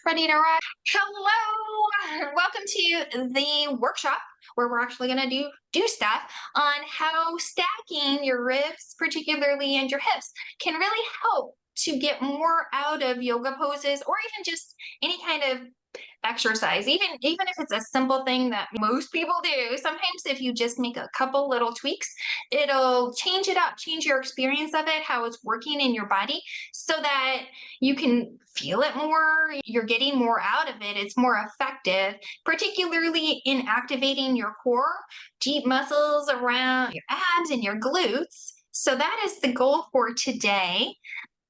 Ready to rock. Hello, welcome to the workshop where we're actually going to do stuff on how stacking your ribs, particularly and your hips, can really help to get more out of yoga poses or even just any kind of exercise, even if it's a simple thing that most people do. Sometimes if you just make a couple little tweaks, it'll change it up, change your experience of it, how it's working in your body, so that you can feel it more, you're getting more out of it, it's more effective, particularly in activating your core, deep muscles around your abs and your glutes. So that is the goal for today.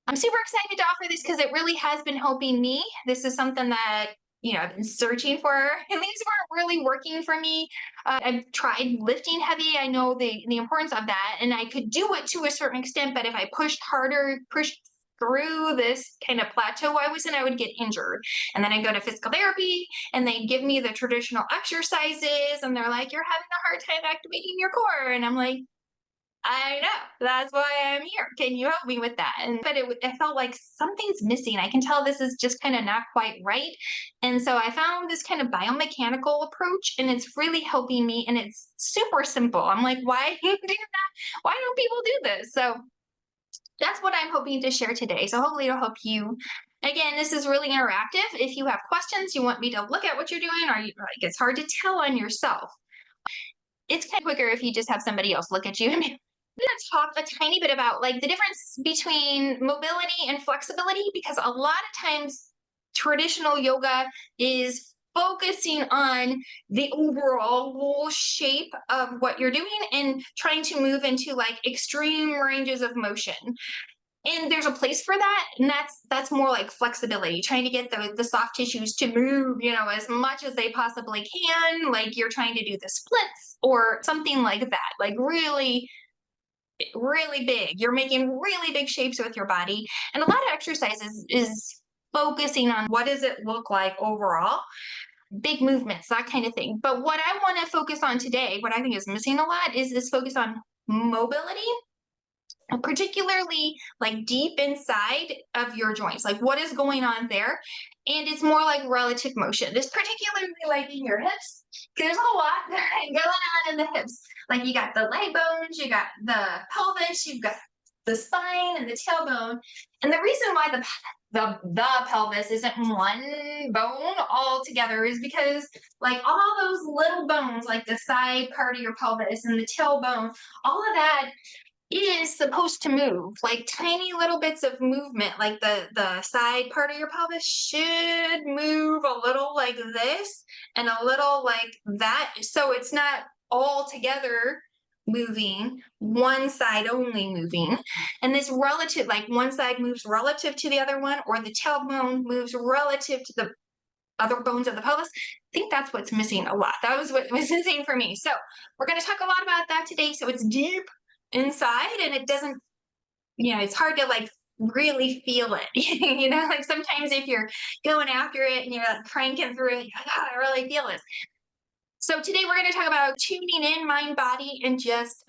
I'm super excited to offer this because it really has been helping me. This is something that I've been searching for, and these weren't really working for me. I've tried lifting heavy. I know the importance of that, and I could do it to a certain extent. But if I pushed harder, pushed through this kind of plateau I was in, I would get injured. And then I go to physical therapy, and they give me the traditional exercises, and they're like, "You're having a hard time activating your core," and I'm like, I know. That's why I'm here. Can you help me with that? It felt like something's missing. I can tell this is just kind of not quite right. And so I found this kind of biomechanical approach, and it's really helping me. And it's super simple. I'm like, why do that? Why don't people do this? So that's what I'm hoping to share today. So hopefully it'll help you. Again, this is really interactive. If you have questions, you want me to look at what you're doing, or like it's hard to tell on yourself. It's kind of quicker if you just have somebody else look at you and going to talk a tiny bit about like the difference between mobility and flexibility, because a lot of times traditional yoga is focusing on the overall shape of what you're doing and trying to move into like extreme ranges of motion. And there's a place for that, and that's more like flexibility, trying to get the soft tissues to move, as much as they possibly can, like you're trying to do the splits or something like that, like really big. You're making really big shapes with your body. And a lot of exercises is focusing on what does it look like overall, big movements, that kind of thing. But what I want to focus on today, what I think is missing a lot, is this focus on mobility, particularly like deep inside of your joints, like what is going on there. And it's more like relative motion. This particularly like in your hips. There's a lot going on in the hips. Like you got the leg bones, you got the pelvis, you've got the spine and the tailbone. And the reason why the pelvis isn't one bone all together is because like all those little bones, like the side part of your pelvis and the tailbone, all of that is supposed to move, like tiny little bits of movement, like the side part of your pelvis should move a little like this and a little like that, so it's not all together moving, one side only moving. And this relative, like one side moves relative to the other one, or the tailbone moves relative to the other bones of the pelvis. I think that's what's missing a lot. That was what was missing for me. So we're going to talk a lot about that today. So it's deep inside, and it doesn't, it's hard to like really feel it. Like sometimes if you're going after it and you're like cranking through it, I really feel this. So today we're going to talk about tuning in mind, body, and just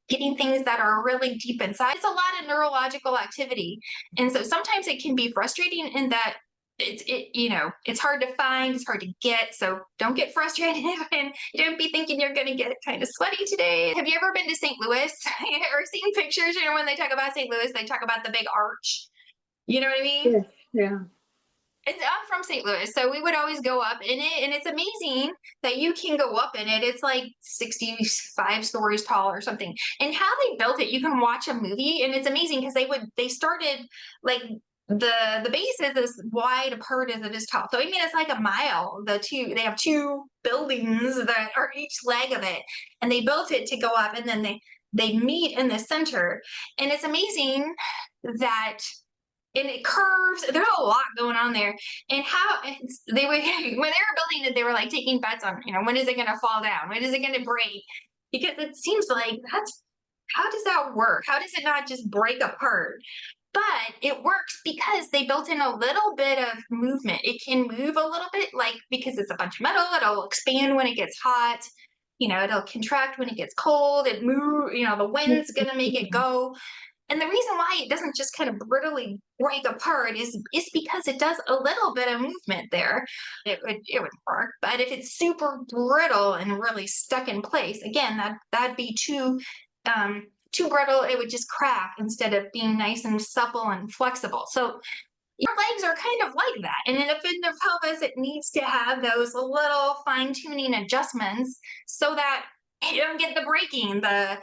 getting things that are really deep inside. It's a lot of neurological activity. And so sometimes it can be frustrating in that it's hard to find, it's hard to get. So don't get frustrated and don't be thinking you're going to get kind of sweaty today. Have you ever been to St. Louis or seen pictures? When they talk about St. Louis, they talk about the big arch. You know what I mean? Yes, yeah. I'm from St. Louis, so we would always go up in it, and it's amazing that you can go up in it. It's like 65 stories tall or something. And how they built it, you can watch a movie, and it's amazing because they started like the base is as wide apart as it is tall. So I mean it's like a mile. They have two buildings that are each leg of it, and they built it to go up, and then they meet in the center. And it's amazing that and it curves. There's a lot going on there. And how they were when they were building it, they were like taking bets on, when is it going to fall down? When is it going to break? Because it seems like how does that work? How does it not just break apart? But it works because they built in a little bit of movement. It can move a little bit, like because it's a bunch of metal, it'll expand when it gets hot. It'll contract when it gets cold. It move, the wind's gonna make it go. And the reason why it doesn't just kind of brittly break apart is because it does a little bit of movement there. It would work. But if it's super brittle and really stuck in place, again, that'd be too brittle. It would just crack instead of being nice and supple and flexible. So your legs are kind of like that. And in a fit in the pelvis, it needs to have those little fine-tuning adjustments so that you don't get the breaking, the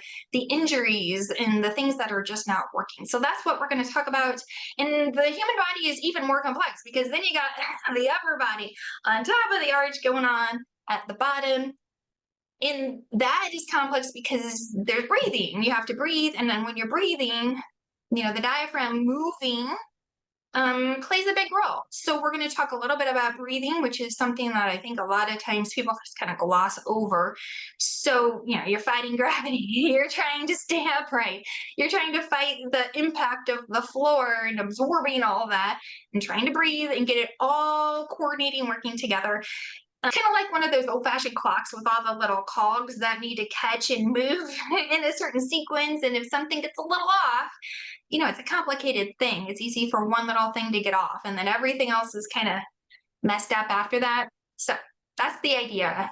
injuries, and the things that are just not working. So that's what we're going to talk about. And the human body is even more complex because then you got the upper body on top of the arch going on at the bottom. And that is complex because there's breathing. You have to breathe. And then when you're breathing, the diaphragm moving plays a big role. So we're going to talk a little bit about breathing, which is something that I think a lot of times people just kind of gloss over. So, you're fighting gravity. You're trying to stay upright. You're trying to fight the impact of the floor and absorbing all that and trying to breathe and get it all coordinating, working together. Kind of like one of those old-fashioned clocks with all the little cogs that need to catch and move in a certain sequence. And if something gets a little off, it's a complicated thing. It's easy for one little thing to get off, and then everything else is kind of messed up after that. So that's the idea.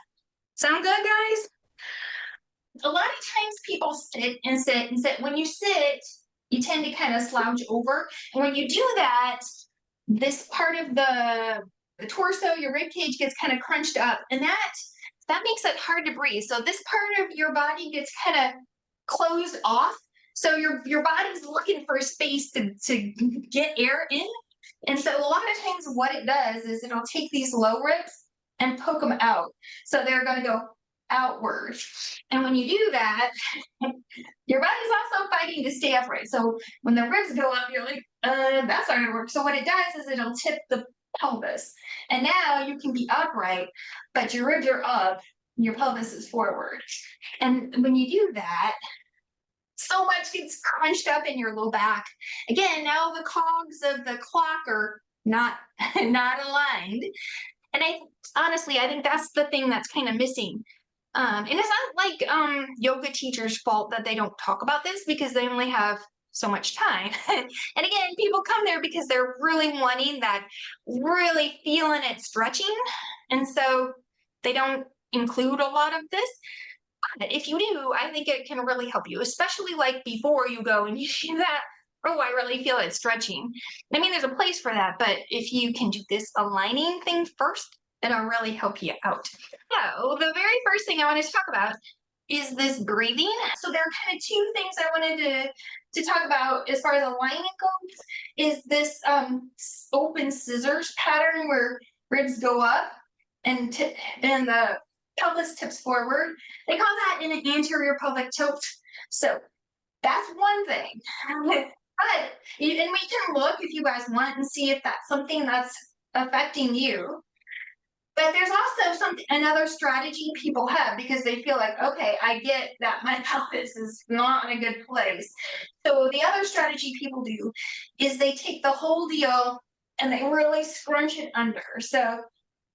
Sound good, guys? A lot of times people sit and sit and sit. When you sit, you tend to kind of slouch over. And when you do that, this part of the torso, your rib cage gets kind of crunched up, and that makes it hard to breathe. So this part of your body gets kind of closed off. So your body's looking for space to get air in. And so a lot of times what it does is it'll take these low ribs and poke them out. So they're going to go outward. And when you do that, your body's also fighting to stay upright. So when the ribs go up, you're like, that's not going to work. So what it does is it'll tip the pelvis. And now you can be upright, but your ribs are up, your pelvis is forward. And when you do that, so much gets crunched up in your low back. Again, now the cogs of the clock are not aligned. And honestly, I think that's the thing that's kind of missing. And it's not like yoga teachers' fault that they don't talk about this because they only have so much time. And again, people come there because they're really wanting that, really feeling it stretching. And so they don't include a lot of this. If you do, I think it can really help you, especially like before you go and you see that, oh, I really feel it stretching. I mean, there's a place for that, but if you can do this aligning thing first, it'll really help you out. So the very first thing I wanted to talk about is this breathing. So there are kind of two things I wanted to talk about as far as alignment goes, is this open scissors pattern where ribs go up and the pelvis tips forward. They call that an anterior pelvic tilt. So that's one thing. But and we can look if you guys want and see if that's something that's affecting you. But there's also another strategy people have because they feel like, okay, I get that my pelvis is not in a good place. So the other strategy people do is they take the whole deal and they really scrunch it under. So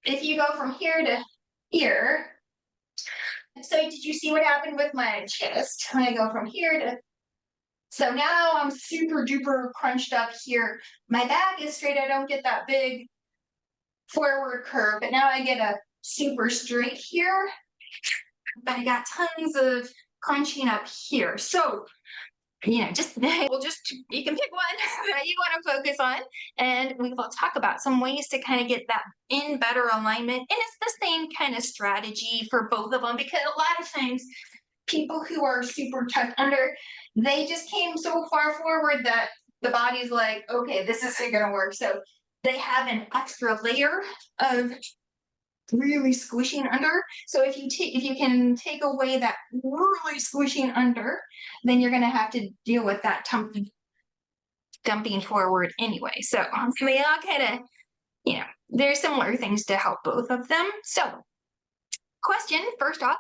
if you go from here to here, so did you see what happened with my chest? When I go from here to, so now I'm super duper crunched up here. My back is straight. I don't get that big forward curve, but now I get a super straight here, but I got tons of crunching up here. So, you can pick one that you want to focus on, and we will talk about some ways to kind of get that in better alignment. And it's the same kind of strategy for both of them, because a lot of times people who are super tucked under, they just came so far forward that the body's like, okay, this isn't going to work. So they have an extra layer of really squishing under. So if you can take away that really squishing under, then you're going to have to deal with that dumping forward anyway. So they all kind of, there's similar things to help both of them. So question, first off,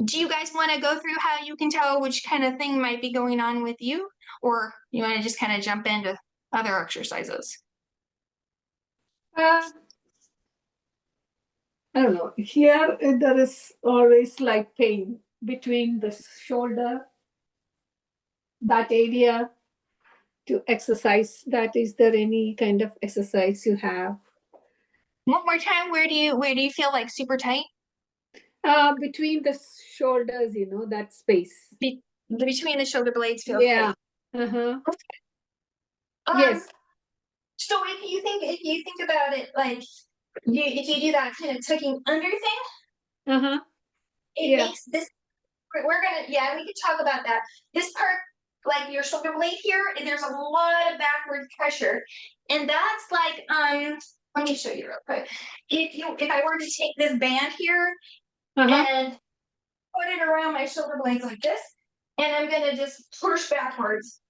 do you guys want to go through how you can tell which kind of thing might be going on with you? Or you want to just kind of jump into other exercises? I don't know. Here there is always like pain between the shoulder that area to exercise that? Is there any kind of exercise you have? One more time, where do you feel like super tight? Between the shoulders, that space. Between the shoulder blades feel Yeah. tight. Uh-huh. Um, Yes. so if you think about it, like if you do that kind of tucking under thing, Uh-huh. it Yeah. makes this. We're gonna, yeah, we could talk about that. This part, like your shoulder blade here, there's a lot of backward pressure, and that's like Let me show you real quick. If I were to take this band here Uh-huh. and put it around my shoulder blades like this, and I'm gonna just push backwards.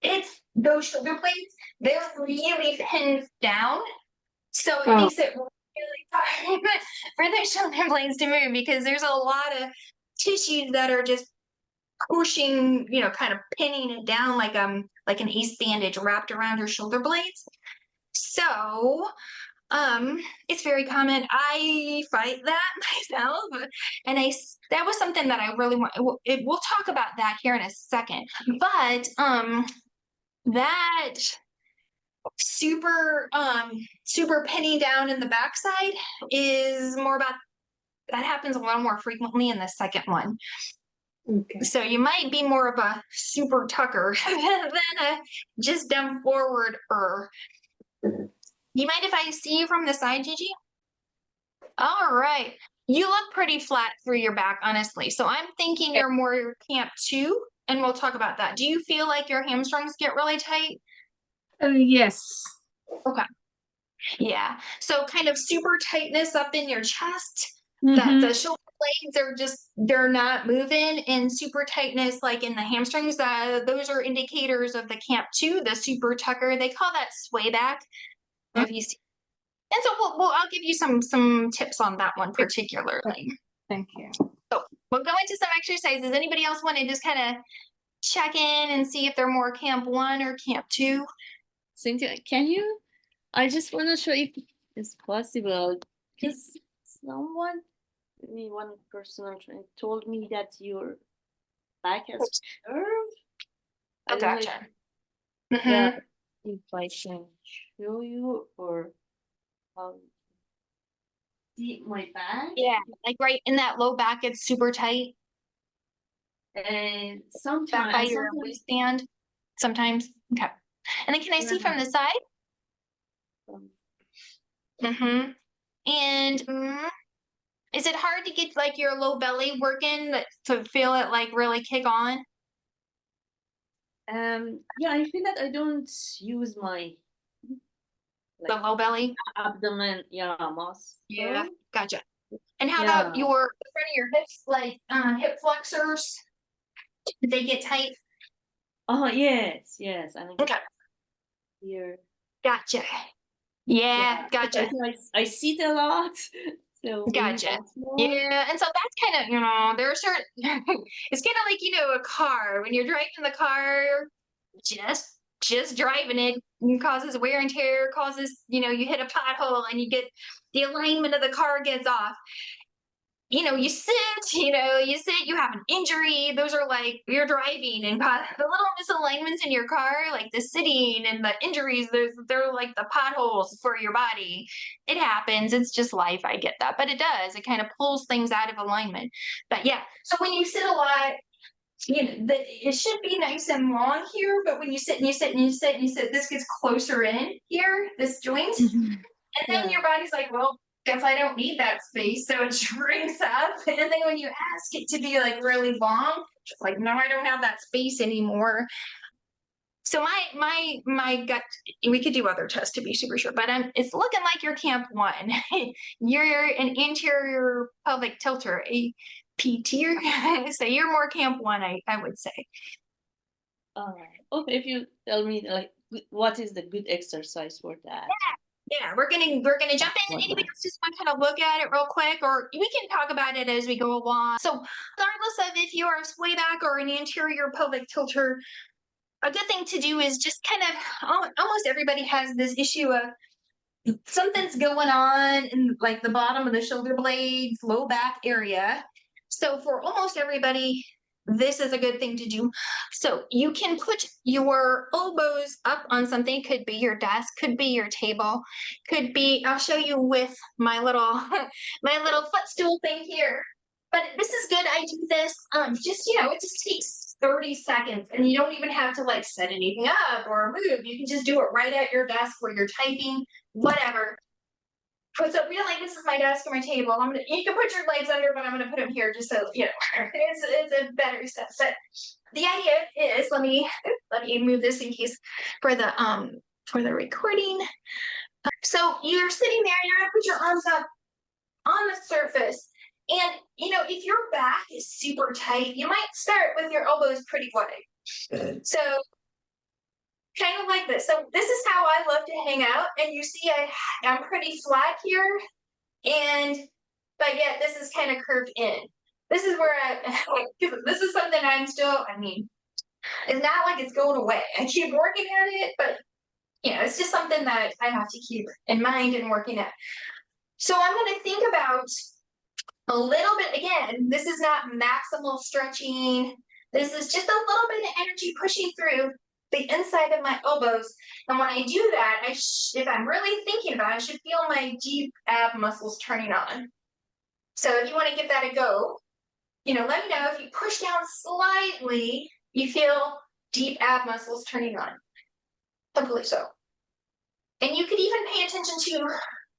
It's those shoulder blades, they're really pinned down. So it Oh. makes it really hard for the shoulder blades to move because there's a lot of tissues that are just pushing, kind of pinning it down like an ace bandage wrapped around her shoulder blades. So it's very common. I fight that myself, and that was something that I really want. We'll talk about that here in a second. But that super pinning down in the backside is more about that happens a little more frequently in the second one. Okay. So you might be more of a super tucker than a just down forward. You mind if I see you from the side, Gigi? All right. You look pretty flat through your back, honestly. So I'm thinking you're more camp two, and we'll talk about that. Do you feel like your hamstrings get really tight? Yes. Okay. Yeah. So kind of super tightness up in your chest, that Mm-hmm. the shoulder blades are they're not moving, and super tightness like in the hamstrings, those are indicators of the camp two, the super tucker. They call that sway back. Have you seen? And so I'll give you some tips on that one particularly. Thank you. So we'll go into some exercises. Anybody else want to just kind of check in and see if they're more camp one or camp two? Cynthia, can you? I just want to show if it's possible because one person told me that your back has curve. I Oh, don't know gotcha. yeah, if I can show you or see my back. Yeah, like right in that low back, it's super tight. And Back by sometimes, your waistband, sometimes. Okay. And then can I see from the side? Mm-hmm. And is it hard to get like your low belly working to feel it like really kick on? yeah, I feel that I don't use my The low belly? abdomen, yeah, muscle. Yeah, gotcha. And how Yeah. about the front of your hips, like hip flexors? Did they get tight? Oh yes, I think Okay, here. gotcha. Yeah, gotcha. I sit a lot, so maybe Gotcha. that's more. Yeah, and so that's kind of, there are certain, it's kind of like, a car. When you're driving the car, just driving it causes wear and tear, causes, you hit a pothole and the alignment of the car gets off. You have an injury. Those are like you're driving and got the little misalignments in your car, like the sitting and the injuries. They're like the potholes for your body. It happens. It's just life. I get that, but it does. It kind of pulls things out of alignment. But yeah, so when you sit a lot, it should be nice and long here. But when you sit and you sit and you sit and you sit, this gets closer in here, this joint. Mm-hmm. And then your body's like, well, guess I don't need that space. So it shrinks up. And then when you ask it to be like really long, it's like, no, I don't have that space anymore. So my gut, we could do other tests to be super sure, but it's looking like you're camp one. You're an anterior pelvic tilter, a PT. So you're more camp one, I would say. Okay, if you tell me like what is the good exercise for that? Yeah, we're gonna jump in. Anybody else just want to kind of look at it real quick, or we can talk about it as we go along. So, regardless of if you are a sway back or an anterior pelvic tilter, a good thing to do is just kind of almost everybody has this issue of something's going on in like the bottom of the shoulder blades, low back area. So for almost everybody, this is a good thing to do. So you can put your elbows up on something. Could be your desk, could be your table, could be, I'll show you with my little my little footstool thing here. But this is good. I do this just, it just takes 30 seconds and you don't even have to like set anything up or move. You can just do it right at your desk where you're typing, whatever. So feel like this is my desk or my table. You can put your legs under, but I'm gonna put them here just so it's a better set. But the idea is, let me move this in case for the recording. So you're sitting there, you're gonna put your arms up on the surface. And if your back is super tight, you might start with your elbows pretty wide. So kind of like this. So this is how I love to hang out. And you see I'm pretty flat here. But yet this is kind of curved in. This is where this is something it's not like it's going away. I keep working at it, but it's just something that I have to keep in mind and working at. So I'm going to think about a little bit, again, this is not maximal stretching. This is just a little bit of energy pushing through the inside of my elbows. And when I do that, if I'm really thinking about it, I should feel my deep ab muscles turning on. So if you want to give that a go, let me know if you push down slightly, you feel deep ab muscles turning on. Hopefully so. And you could even pay attention to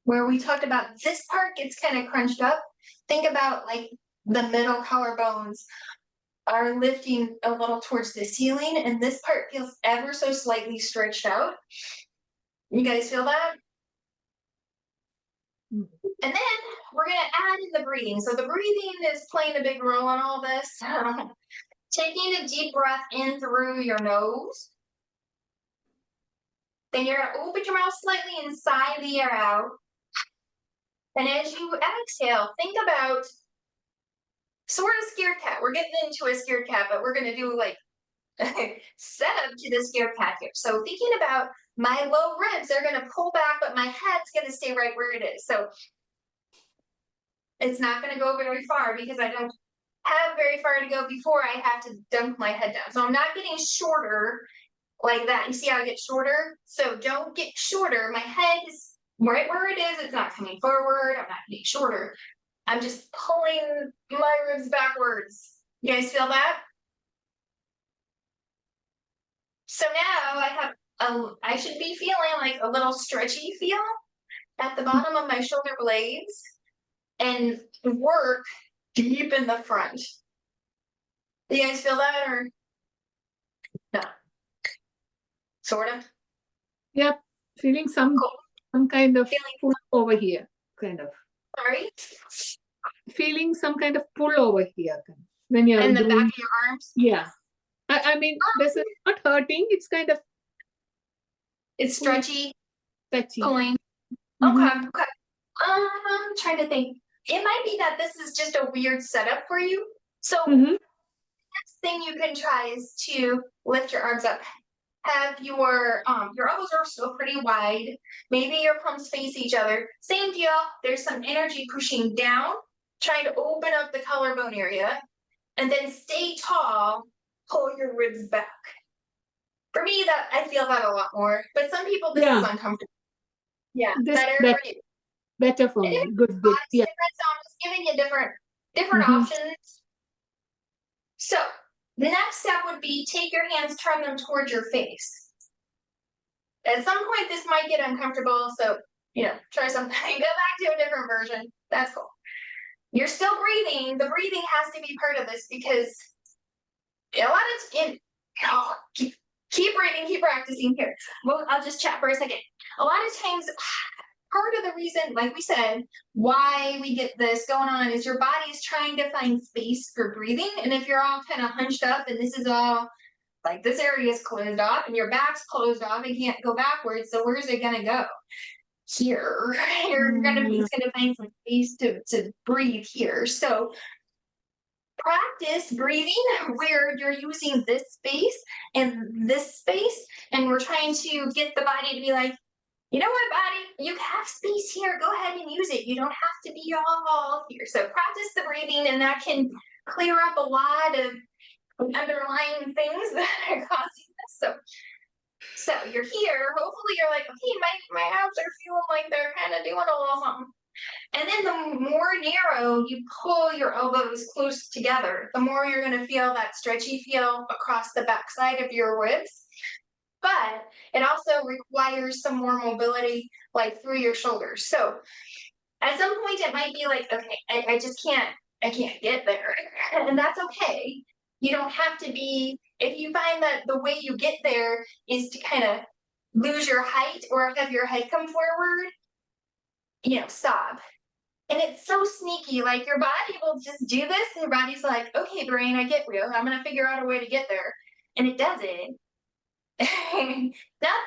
where we talked about this part gets kind of crunched up. Think about like the middle collarbones are lifting a little towards the ceiling, and this part feels ever so slightly stretched out. You guys feel that? And then we're going to add in the breathing. So the breathing is playing a big role in all this. Taking a deep breath in through your nose. Then you're going to open your mouth slightly and sigh the air out. And as you exhale, think about sort of scared cat. We're getting into a scared cat, but we're going to do like set up to the scared cat here. So thinking about my low ribs are going to pull back, but my head's going to stay right where it is. So it's not going to go very far because I don't have very far to go before I have to dunk my head down. So I'm not getting shorter like that. You see how I get shorter? So don't get shorter. My head is right where it is. It's not coming forward. I'm not getting shorter. I'm just pulling my ribs backwards. You guys feel that? So now I should be feeling like a little stretchy feel at the bottom of my shoulder blades and work deep in the front. Do you guys feel that or no? Sort of? Yep. Feeling some kind of pull over here, kind of. Sorry? Feeling some kind of pull over here when you're in the doing, back of your arms? Yeah. I mean, this is not hurting. It's kind of. It's stretchy. Stretchy. Pulling. Okay. I'm trying to think. It might be that this is just a weird setup for you. So the next thing you can try is to lift your arms up. Have your elbows are still pretty wide. Maybe your palms face each other. Same deal. There's some energy pushing down, trying to open up the collarbone area, and then stay tall. Pull your ribs back. For me, that I feel that a lot more. But some people, this is uncomfortable. Yeah, better for you. Better for me. Good. Yeah. So I'm just giving you different options. So the next step would be take your hands, turn them towards your face. At some point, this might get uncomfortable, so try something. Go back to a different version. That's cool. You're still breathing. The breathing has to be part of this because a lot of keep breathing, keep practicing here. Well, I'll just chat for a second. A lot of times, part of the reason, like we said, why we get this going on is your body is trying to find space for breathing. And if you're all kind of hunched up and this is all like this area is closed off and your back's closed off, it can't go backwards. So where's it going to go? Here. It's going to find some space to breathe here. So practice breathing where you're using this space and this space, and we're trying to get the body to be like, you know what, body, you have space here. Go ahead and use it. You don't have to be all here. So practice the breathing, and that can clear up a lot of underlying things that are causing this. So you're here. Hopefully, you're like, okay, my abs are feeling like they're kind of doing a little something. And then the more narrow you pull your elbows close together, the more you're going to feel that stretchy feel across the backside of your ribs. But it also requires some more mobility, like through your shoulders. So at some point, it might be like, okay, I just I can't get there. And that's okay. You don't have to be, if you find that the way you get there is to kind of lose your height or have your head come forward, stop. And it's so sneaky, like your body will just do this, and your body's like, okay, brain, I get you. I'm gonna figure out a way to get there. And it doesn't. Not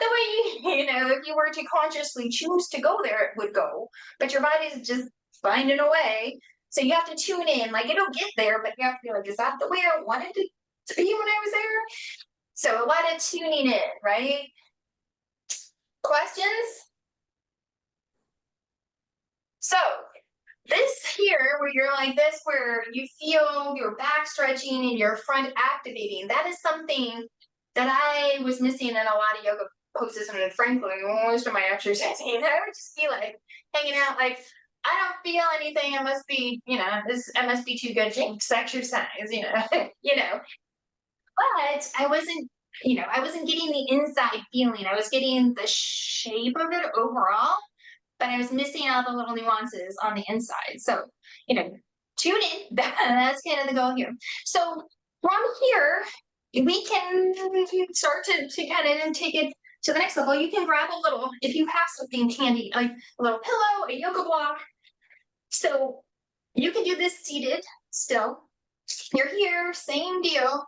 the way if you were to consciously choose to go there, it would go. But your body's just finding a way. So you have to tune in, like it'll get there, but you have to be like, is that the way I wanted it to be when I was there? So a lot of tuning in, right? Questions? So this here, where you're like this, where you feel your back stretching and your front activating, that is something that I was missing in a lot of yoga poses. And frankly, most of my exercising, I would just be like hanging out, like, I don't feel anything. It must be, it must be too good to exercise, But I wasn't getting the inside feeling. I was getting the shape of it overall, but I was missing all the little nuances on the inside. So, tune in. That's kind of the goal here. So from here, we can start to kind of take it to the next level. You can grab a little, if you have something handy, like a little pillow, a yoga block. So you can do this seated still. You're here, same deal.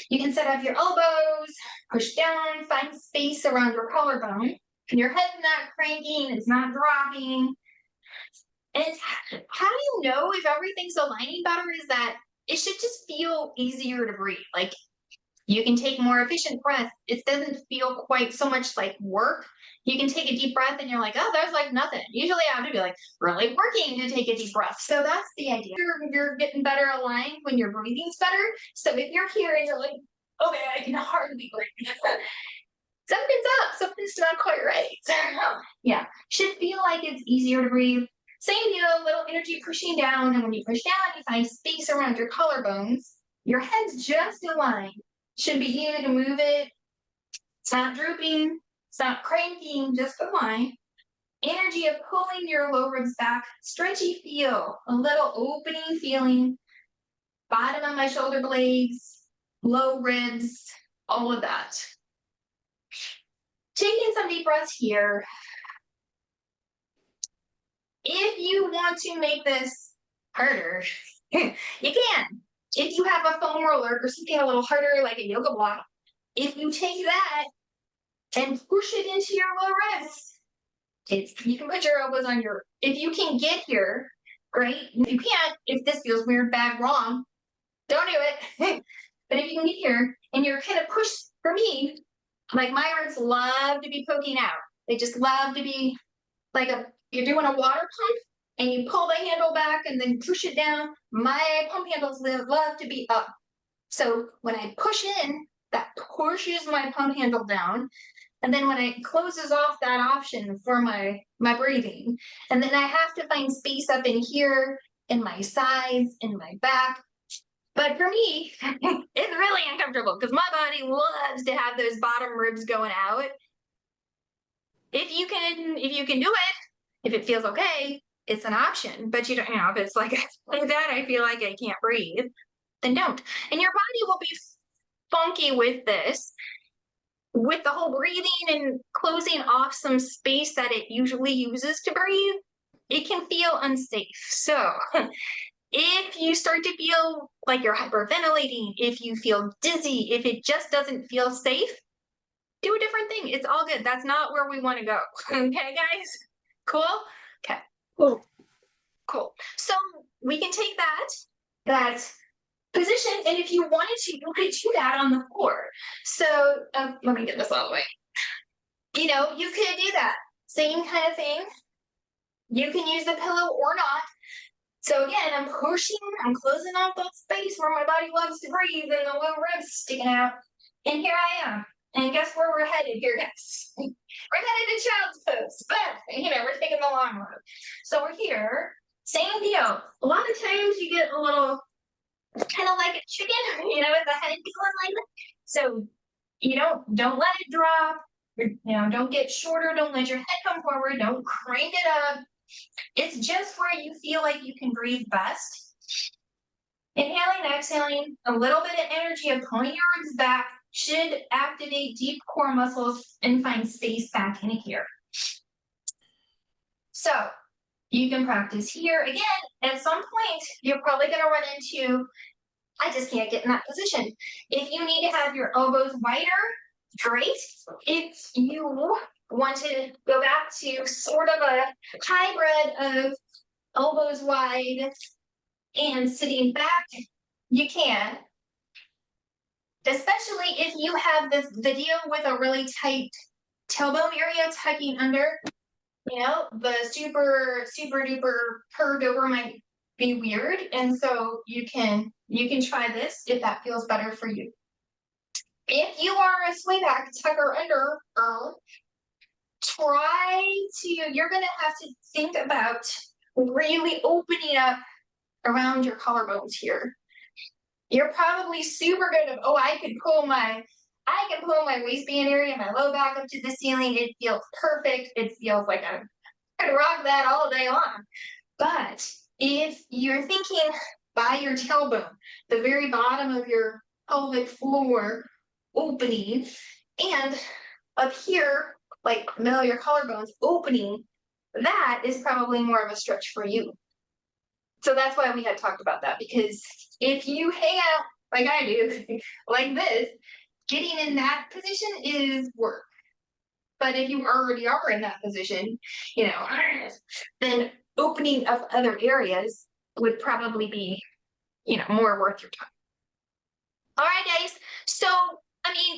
You can set up your elbows, push down, find space around your collarbone. Your head's not cranking, it's not dropping. And how do you know if everything's aligning better is that it should just feel easier to breathe. Like you can take more efficient breath. It doesn't feel quite so much like work. You can take a deep breath and you're like, oh, there's like nothing. Usually I have to be like really working to take a deep breath. So that's the idea. You're getting better aligned when your breathing's better. So if you're here and you're like, okay, I can hardly breathe. Something's up, something's not quite right. Yeah, should feel like it's easier to breathe. Same deal, little energy pushing down, and when you push down, you find space around your collarbones. Your head's just aligned. Should be easy to move it. It's not drooping, it's not cranking, just aligned. Energy of pulling your low ribs back, stretchy feel, a little opening feeling. Bottom of my shoulder blades, low ribs, all of that. Taking some deep breaths here. If you want to make this harder, you can. If you have a foam roller or something a little harder, like a yoga block, if you take that and push it into your low ribs, you can put your elbows on if you can get here, great. If you can't, if this feels weird, bad, wrong, don't do it. But if you can get here and you're kind of pushed, for me, like my ribs love to be poking out. They just love to be like you're doing a water pump and you pull the handle back and then push it down. My pump handles love to be up. So when I push in, that pushes my pump handle down. And then when it closes off that option for my breathing, and then I have to find space up in here, in my sides, in my back. But for me, it's really uncomfortable because my body loves to have those bottom ribs going out. If you can do it, if it feels okay, it's an option. But you don't, if it's like that, I feel like I can't breathe, then don't. And your body will be funky with this, with the whole breathing and closing off some space that it usually uses to breathe. It can feel unsafe. So if you start to feel like you're hyperventilating, if you feel dizzy, if it just doesn't feel safe, do a different thing. It's all good. That's not where we want to go. Okay, guys? Cool? Okay. Cool. So we can take that position, and if you wanted to, you could do that on the floor. So let me get this all the way. You could do that. Same kind of thing. You can use the pillow or not. So again, I'm closing off that space where my body loves to breathe and the little ribs sticking out. And here I am. And guess where we're headed here, guys? We're headed to child's pose, but we're taking the long road. So we're here, same deal. A lot of times you get a little kind of like a chicken, with the head going like that. So don't let it drop. Don't get shorter. Don't let your head come forward. Don't crank it up. It's just where you feel like you can breathe best. Inhaling, exhaling, a little bit of energy of pulling your arms back should activate deep core muscles and find space back in here. So you can practice here. Again, at some point, you're probably going to run into, I just can't get in that position. If you need to have your elbows wider, great. If you want to go back to sort of a hybrid of elbows wide and sitting back, you can. Especially if you have this video with a really tight tailbone area tucking under, the super duper curved over might be weird. And so you can try this if that feels better for you. If you are a sway back tucker under, you're gonna have to think about really opening up around your collarbones here. You're probably super good at, I can pull my waistband area, my low back up to the ceiling. It feels perfect. It feels like I could rock that all day long. But if you're thinking by your tailbone, the very bottom of your pelvic floor opening, and up here, like middle of your collarbones opening, that is probably more of a stretch for you. So that's why we had talked about that, because if you hang out like I do, like this, getting in that position is work. But if you already are in that position, then opening up other areas would probably be, more worth your time. All right, guys. So,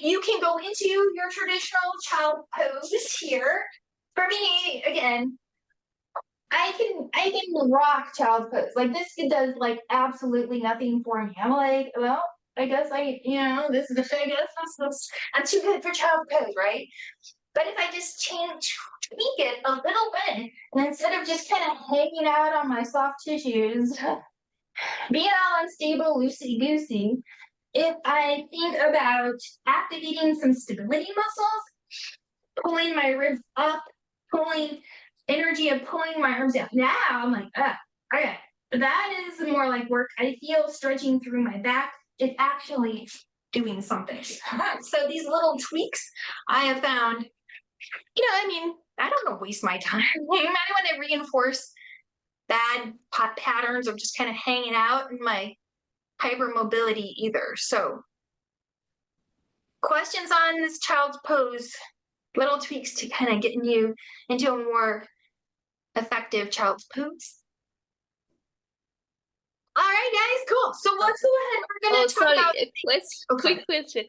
you can go into your traditional child pose here. For me, again, I can rock child pose. Like this does like absolutely nothing for me. I'm like, well, I guess I'm too good for child pose, right? But if I just tweak it a little bit, and instead of just kind of hanging out on my soft tissues, being all unstable, loosey-goosey, if I think about activating some stability muscles, pulling my ribs up, pulling energy of pulling my arms down. Now I'm like, okay, that is more like work. I feel stretching through my back. It's actually doing something. So these little tweaks I have found, I don't want to waste my time. I don't want to reinforce bad patterns of just kind of hanging out in my hypermobility either. So questions on this child's pose, little tweaks to kind of getting you into a more effective child's pose. All right, guys, cool. So let's go ahead. We're going to talk about. Quick question.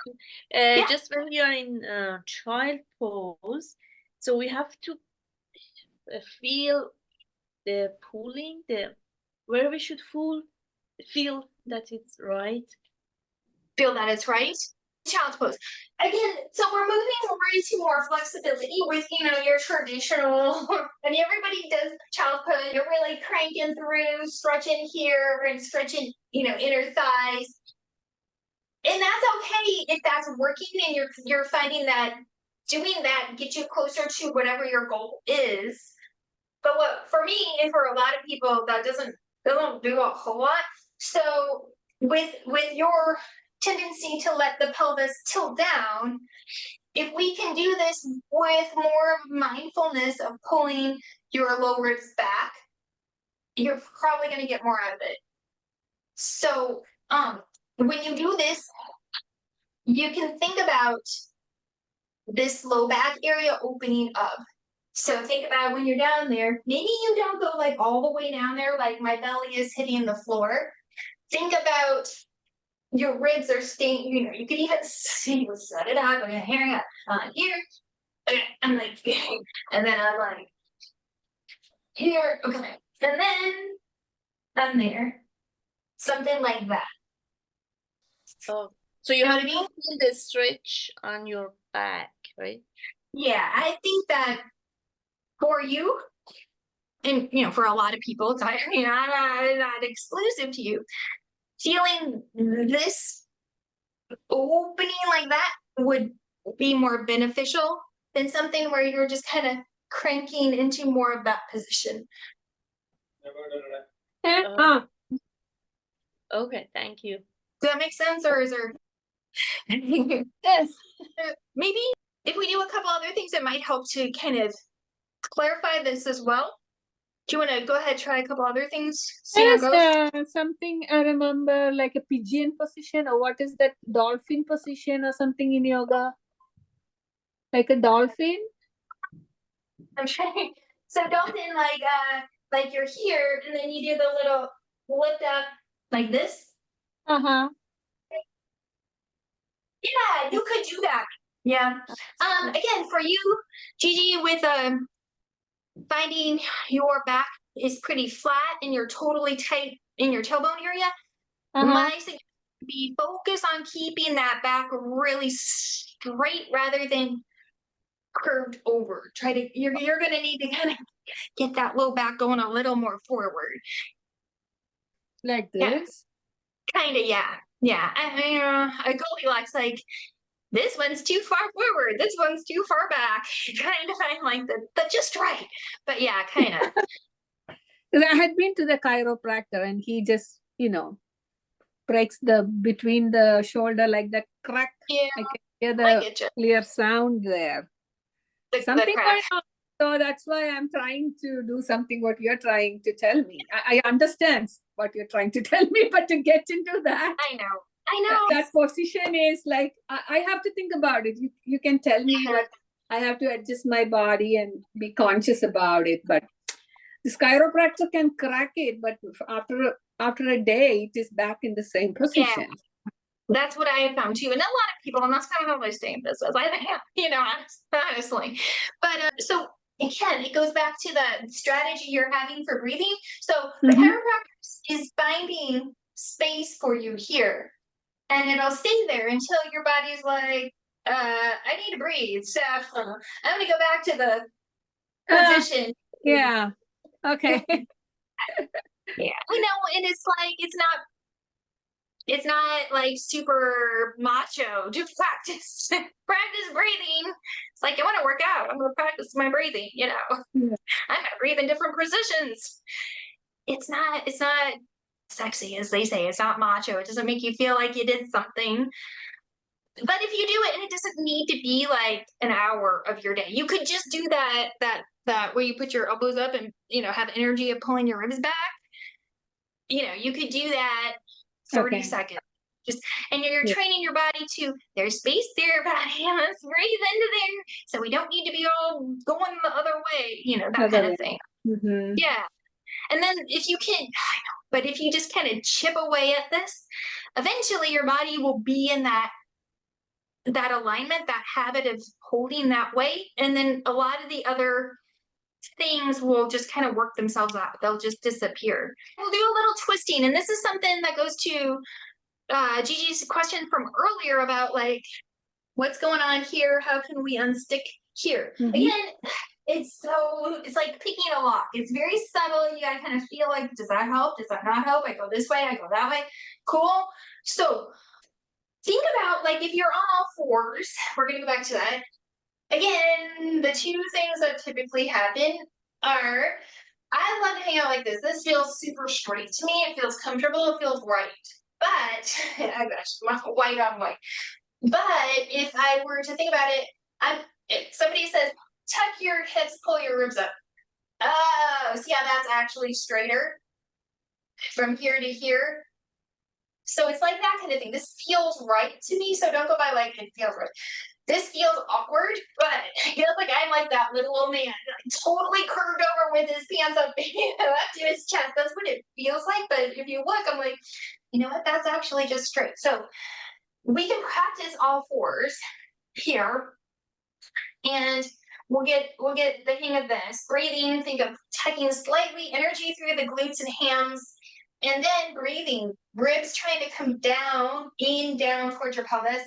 Yeah. Just when you're in child pose, so we have to feel the pulling, where we should feel that it's right. Feel that it's right. Child's pose. Again, so we're moving into more flexibility with, your traditional, everybody does child pose. You're really cranking through, stretching here and stretching, inner thighs. And that's okay if that's working and you're finding that doing that gets you closer to whatever your goal is. But what for me and for a lot of people that doesn't do a whole lot. So with your tendency to let the pelvis tilt down, if we can do this with more mindfulness of pulling your low ribs back, you're probably going to get more out of it. So when you do this, you can think about this low back area opening up. So think about when you're down there, maybe you don't go like all the way down there, like my belly is hitting the floor. Think about your ribs are staying, you can even set it out. Okay, here I go. Here. Okay, I'm like, and then I'm like, here. Okay. And then on there. Something like that. Oh, so you Know have what I to mean? feel the stretch on your back, right? Yeah, I think that for you, and for a lot of people, it's not, not exclusive to you. Feeling this opening like that would be more beneficial than something where you're just kind of cranking into more of that position. Oh. Okay, thank you. Does that make sense, or is there Yes. maybe if we do a couple other things that might help to kind of clarify this as well? Do you want to go ahead, try a couple other things, see how it Yes, goes? something I remember like a pigeon position, or what is that, dolphin position or something in yoga? Like a dolphin? I'm trying. So dolphin, like you're here, and then you do the little lift up like this. Uh-huh. Yeah, you could do that. Yeah. Again, for you, Gigi, with finding your back is pretty flat and you're totally tight in your tailbone area, Uh-huh. my suggestion would be focus on keeping that back really straight rather than curved over. You're gonna need to kind of get that low back going a little more forward. Like Yeah, this? kind of, yeah. Yeah. A Goldilocks, like this one's too far forward, this one's too far back. Trying to find like the just right. But yeah, kind of. 'Cause I had been to the chiropractor and he just, breaks the between the shoulder like that crack. Yeah, I can hear I the get you. clear sound there. The Something crack. going on. So that's why I'm trying to do something what you're trying to tell me. I understand what you're trying to tell me, but to get into that, I know. that position is like, I have to think about it. You can tell me, but I have to adjust my body and be conscious about it. But this chiropractor can crack it, but after a day, it is back in the same position. That's what I have found too. And a lot of people, and that's kind of how they stay in business. I think, honestly. But so again, it goes back to the strategy you're having for breathing. So the chiropractor is finding space for you here. And it'll stay there until your body's like, I need to breathe. So I'm gonna go back to the position. Yeah. Okay. Yeah. And it's not like super macho to practice breathing. It's like, I want to work out, I'm gonna practice my breathing, Yeah. I'm gonna breathe in different positions. It's not sexy, as they say. It's not macho. It doesn't make you feel like you did something. But if you do it, and it doesn't need to be like an hour of your day, you could just do that where you put your elbows up and have energy of pulling your ribs back. You could do that 30 seconds. And you're training your body to, there's space there, body. Let's breathe into there. So we don't need to be all going the other way, that kind of thing. Mm-hmm. Yeah. And then if you can, but if you just kind of chip away at this, eventually your body will be in that alignment, that habit of holding that weight. And then a lot of the other things will just kind of work themselves out. They'll just disappear. We'll do a little twisting. And this is something that goes to Gigi's question from earlier about like, what's going on here? How can we unstick here? Again, it's like picking a lock. It's very subtle. You gotta kind of feel like, does that help? Does that not help? I go this way, I go that way. Cool. So think about, like, if you're on all fours, we're gonna go back to that. Again, the two things that typically happen are, I love to hang out like this. This feels super straight to me. It feels comfortable. It feels right. But I gosh, white on white. But if I were to think about it, if somebody says, tuck your hips, pull your ribs up. Oh, see how that's actually straighter from here to here? So it's like that kind of thing. This feels right to me. So don't go by like, it feels right. This feels awkward, but it feels like I'm like that little old man, like, totally curved over with his pants up, up to his chest. That's what it feels like. But if you look, I'm like, you know what? That's actually just straight. So we can practice all fours here, and we'll get the hang of this. Breathing, think of tucking slightly energy through the glutes and hams, And then breathing, ribs trying to come down, in, down towards your pelvis.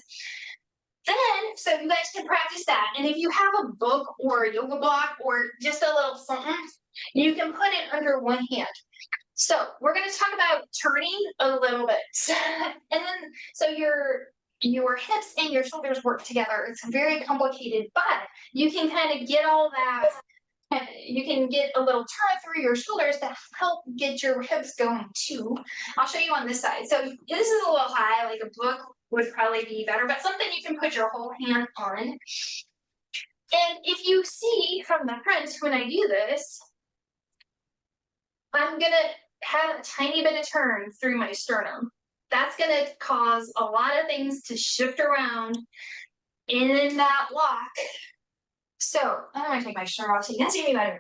Then, so you guys can practice that. And if you have a book or a yoga block or just a little something, you can put it under one hand. So we're going to talk about turning a little bit. And then, so your hips and your shoulders work together. It's very complicated, but you can kind of get all that. You can get a little turn through your shoulders to help get your hips going too. I'll show you on this side. So this is a little high, like a book would probably be better, but something you can put your whole hand on. And if you see from the front, when I do this, I'm gonna have a tiny bit of turn through my sternum. That's gonna cause a lot of things to shift around in that block. So I'm gonna take my shirt off so you can see me better.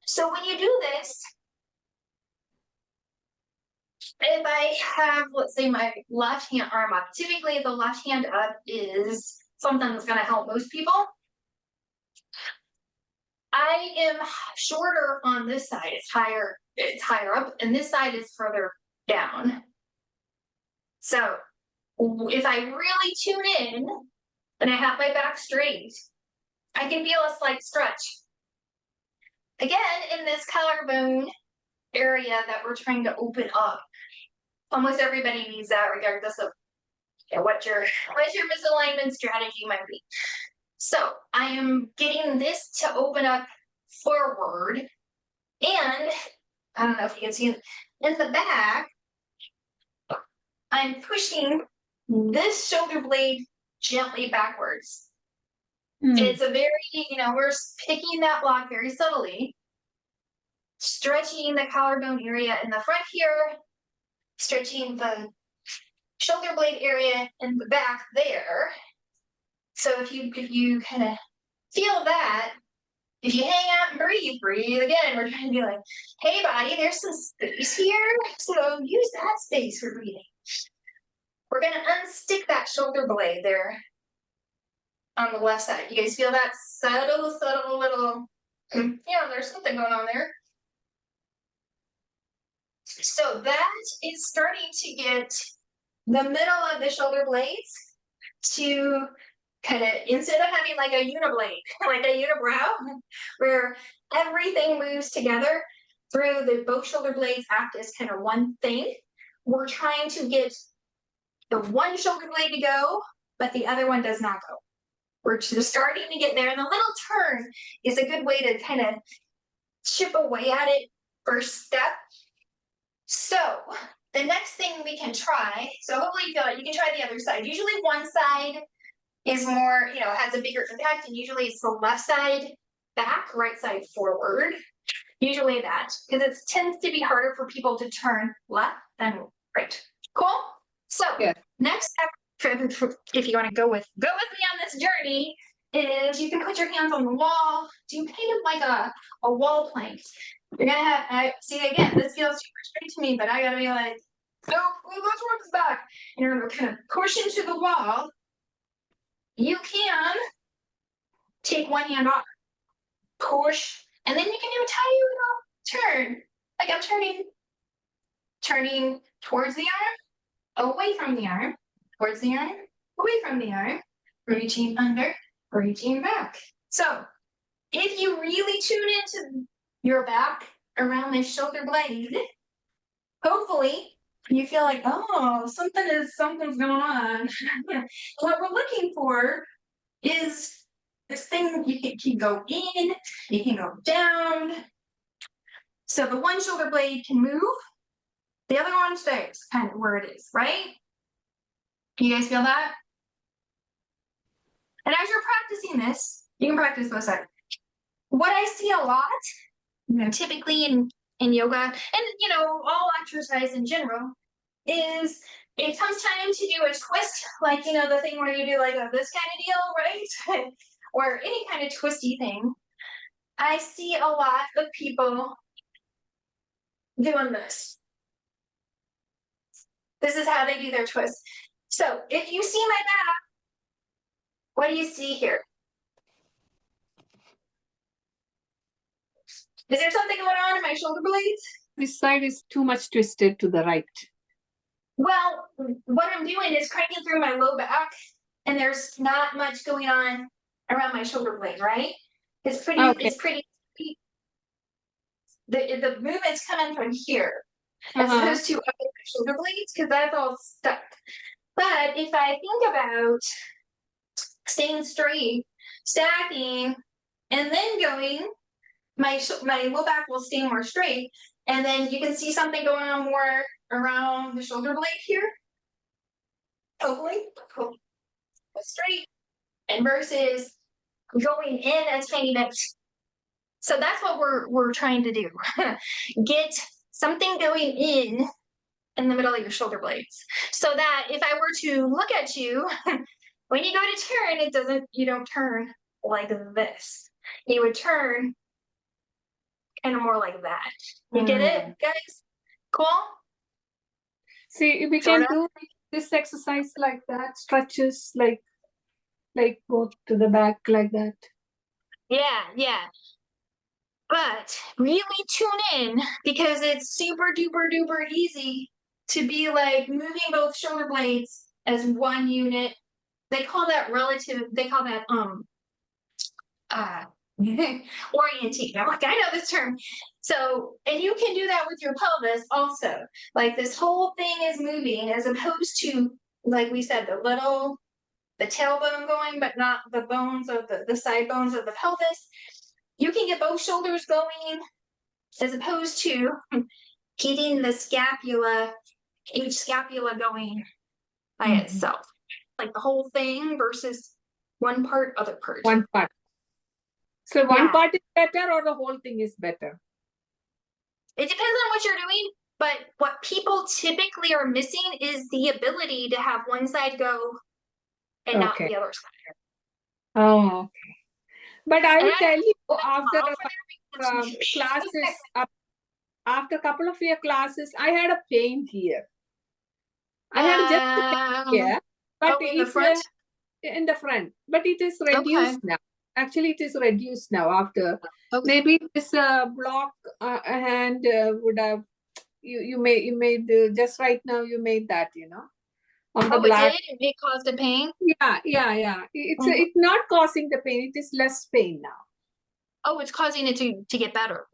So when you do this, if I have, let's say, my left hand arm up, typically the left hand up is something that's gonna help most people. I am shorter on this side, it's higher up, and this side is further down. So if I really tune in and I have my back straight, I can feel a slight stretch. Again, in this collarbone area that we're trying to open up, almost everybody needs that regardless of what your misalignment strategy might be. So I am getting this to open up forward, and I don't know if you can see it in the back, I'm pushing this shoulder blade gently backwards. It's a very, we're picking that block very subtly, stretching the collarbone area in the front here, stretching the shoulder blade area in the back there. So if you kind of feel that, if you hang out and breathe again, we're trying to be like, hey body, there's some space here, so use that space for breathing. We're gonna unstick that shoulder blade there on the left side. You guys feel that subtle little, there's something going on there. So that is starting to get the middle of the shoulder blades to kind of, instead of having like a uniblade, like a unibrow, where everything moves together through both shoulder blades act as kind of one thing. We're trying to get the one shoulder blade to go, but the other one does not go. We're just starting to get there, and the little turn is a good way to kind of chip away at it first step. So the next thing we can try, so hopefully you feel like you can try the other side. Usually one side is more, has a bigger impact, and usually it's the left side back, right side forward. Usually that, because it tends to be harder for people to turn left than right. Cool? So next step, if you want to go with me on this journey, is you can put your hands on the wall, do kind of like a wall plank. You're gonna have, see again, this feels super straight to me, but I gotta be like, no, let's work this back. And you're gonna kind of push into the wall. You can take one hand off, push, and then you can do a tiny little turn. Like I'm turning towards the arm, away from the arm, towards the arm, away from the arm, reaching under, reaching back. So if you really tune into your back around this shoulder blade, hopefully you feel like, oh, something's going on. What we're looking for is this thing. You can go in, you can go down. So the one shoulder blade can move, the other one stays kind of where it is, right? Can you guys feel that? And as you're practicing this, you can practice both sides. What I see a lot, typically in yoga and all exercise in general, is it comes time to do a twist, like the thing where you do like this kind of deal, right? Or any kind of twisty thing. I see a lot of people doing this. This is how they do their twist. So if you see my back, what do you see here? Is there something going on in my shoulder blades? this side is too much twisted to the right. Well, what I'm doing is cranking through my low back, and there's not much going on around my shoulder blade, right? It's pretty, Okay. it's pretty, the movement's coming from here, as opposed to up at my shoulder blades, because that's all stuck. But if I think about staying straight, stacking, and then going, my low back will stay more straight, and then you can see something going on more around the shoulder blade here. Hopefully, straight, and versus going in a tiny bit. So that's what we're trying to do. Get something going in the middle of your shoulder blades, so that if I were to look at you, when you go to turn, you don't turn like this. You would turn kind of more like that. You get it, guys? Cool? See, we Sort can of. do this exercise like that, stretches like go to the back like that. Yeah. But really tune in, because it's super duper duper easy to be like moving both shoulder blades as one unit. They call that orienting. I'm like, I know this term. So, and you can do that with your pelvis also. Like this whole thing is moving, as opposed to, like we said, the tailbone going, but not the bones of the side bones of the pelvis. You can get both shoulders going, as opposed to getting the scapula, each scapula going by itself. Like the whole thing versus one part, other part. One part. So one Yeah. part is better, or the whole thing is better? It depends on what you're doing, but what people typically are missing is the ability to have one side go and not Okay. the other side. Oh, okay. But I And will I tell you, don't after model for their classes, after a couple of year classes, I had a pain here. I had just a pain here, but in the front? in the front, but it is reduced now. Actually, it is reduced now after. Okay. Maybe this block hand would have you made just right now you made that, on the black. It did? It caused a pain? Yeah. It's not causing the pain. It is less pain now. Oh, it's causing it to get better.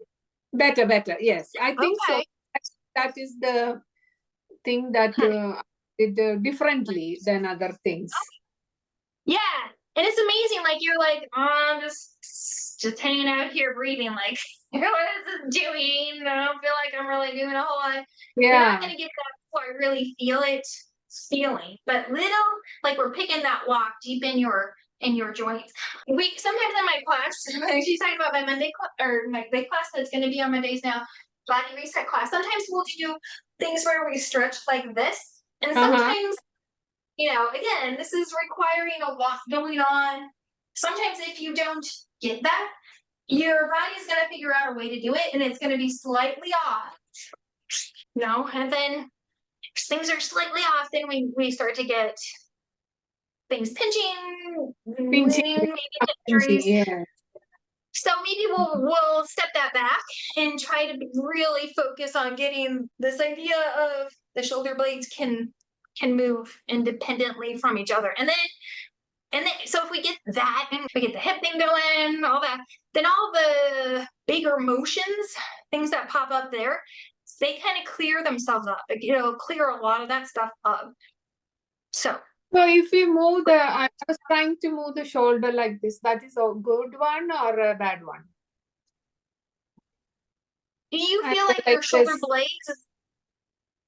Better. Yes, I think so. That is the thing that did differently than other things. Yeah, and it's amazing. Like you're like, oh, I'm just hanging out here breathing. Like, what is this doing? I don't feel like I'm really doing a whole lot. You're not gonna get that before I really feel it feeling, but little, like we're picking that walk deep in your joints. We sometimes in my class, she's talking about my Monday or my big class that's going to be on Mondays now, body reset class. Sometimes we'll do things where we stretch like this, and sometimes, again, this is requiring a lot going on. Sometimes if you don't get that, your body's going to figure out a way to do it, and it's going to be slightly off. And then things are slightly off, then we start to get things pinching, maybe injuries. Yeah. So maybe we'll step that back and try to really focus on getting this idea of the shoulder blades can move independently from each other. And then so if we get that, and we get the hip thing going, all that, then all the bigger motions, things that pop up there, they kind of clear themselves up. Clear a lot of that stuff up. So if we move I was trying to move the shoulder like this. That is a good one or a bad one? Do you feel like your shoulder blades?